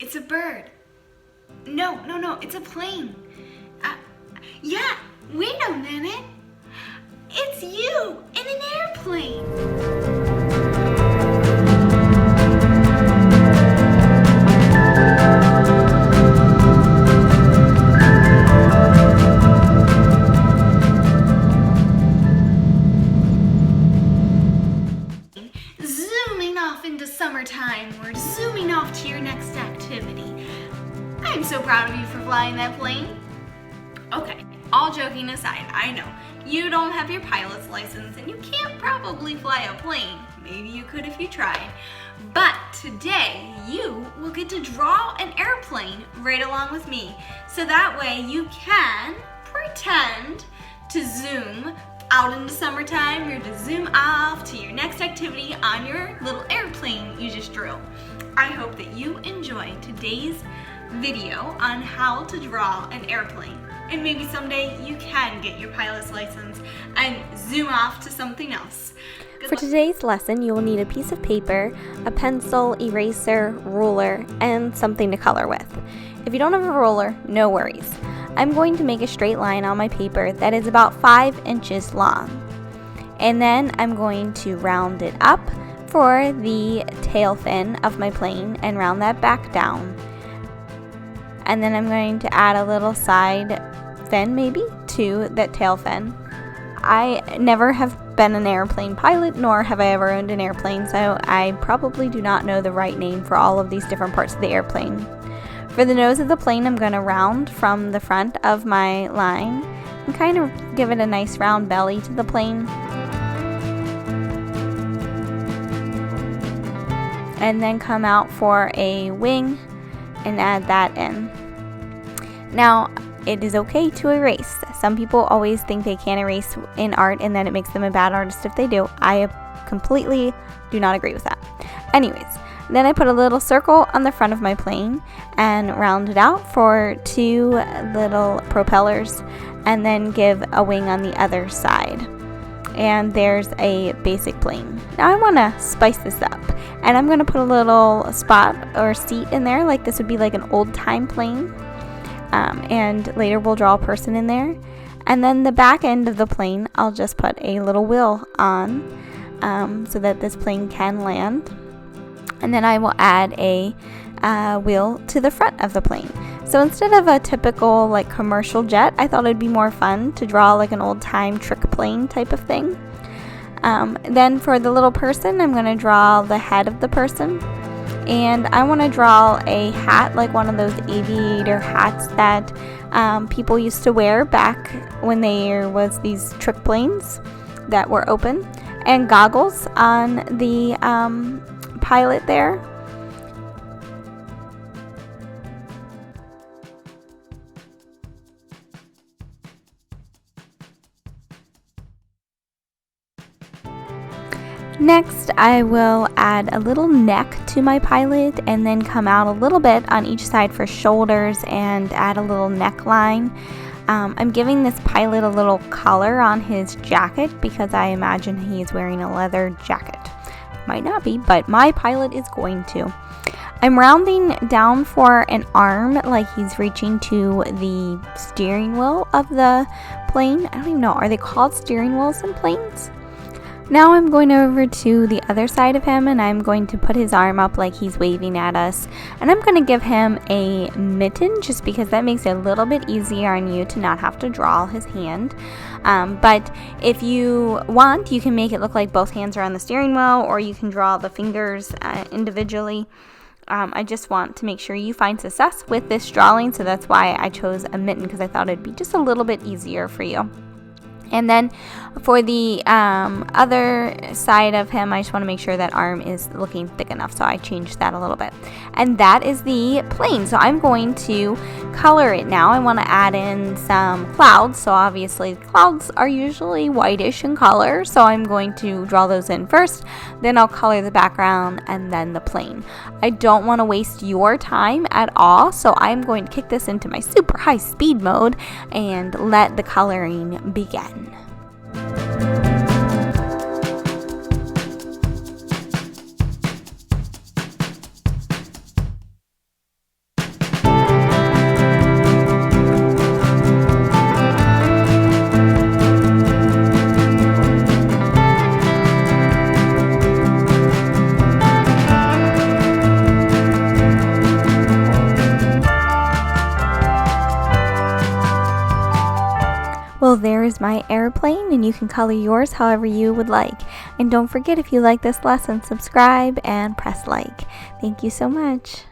It's a bird. No, it's a plane. Yeah, wait a minute. It's you in an airplane. Zooming off into summertime. We're zooming off to your next activity. I'm so proud of you for flying that plane. Okay, all joking aside, I know you don't have your pilot's license and you can't probably fly a plane. Maybe you could if you tried. But today you will get to draw an airplane right along with me. So that way you can pretend to zoom out into summertime. You're to zoom off to your next activity on your little airplane you just drew. I hope that you enjoy today's video on how to draw an airplane. And maybe someday you can get your pilot's license and zoom off to something else. For today's lesson, you will need a piece of paper, a pencil, eraser, ruler, and something to color with. If you don't have a ruler, no worries. I'm going to make a straight line on my paper that is about 5 inches long. And then I'm going to round it up for the tail fin of my plane and round that back down. And then I'm going to add a little side fin maybe to that tail fin. I never have been an airplane pilot, nor have I ever owned an airplane, so I probably do not know the right name for all of these different parts of the airplane. For the nose of the plane, I'm going to round from the front of my line and kind of give it a nice round belly to the plane. And then come out for a wing and add that in. Now, it is okay to erase. Some people always think they can't erase in art and that it makes them a bad artist if they do. I completely do not agree with that. Anyways, then I put a little circle on the front of my plane and round it out for 2 little propellers and then give a wing on the other side. And there's a basic plane. Now I want to spice this up, and I'm going to put a little spot or seat in there, like this would be like an old time plane. And later we'll draw a person in there. And then the back end of the plane, I'll just put a little wheel on so that this plane can land. And then I will add a wheel to the front of the plane. So instead of a typical like commercial jet, I thought it'd be more fun to draw like an old time trick plane type of thing. Then for the little person, I'm going to draw the head of the person. And I want to draw a hat, like one of those aviator hats that people used to wear back when there was these trick planes that were open, and goggles on the pilot there. Next, I will add a little neck to my pilot and then come out a little bit on each side for shoulders and add a little neckline. I'm giving this pilot a little color on his jacket because I imagine he's wearing a leather jacket. Might not be, but my pilot is going to. I'm rounding down for an arm like he's reaching to the steering wheel of the plane. I don't even know, are they called steering wheels in planes? Now I'm going over to the other side of him and I'm going to put his arm up like he's waving at us. And I'm going to give him a mitten just because that makes it a little bit easier on you to not have to draw his hand. But if you want, you can make it look like both hands are on the steering wheel, or you can draw the fingers individually. I just want to make sure you find success with this drawing, so that's why I chose a mitten, because I thought it'd be just a little bit easier for you. And then for the other side of him, I just want to make sure that arm is looking thick enough, so I changed that a little bit. And that is the plane. So I'm going to color it now. I want to add in some clouds. So obviously clouds are usually whitish in color, so I'm going to draw those in first. Then I'll color the background and then the plane. I don't want to waste your time at all, so I'm going to kick this into my super high speed mode and let the coloring begin. there is my airplane, and you can color yours however you would like. And don't forget, if you like this lesson, subscribe and press like. Thank you so much.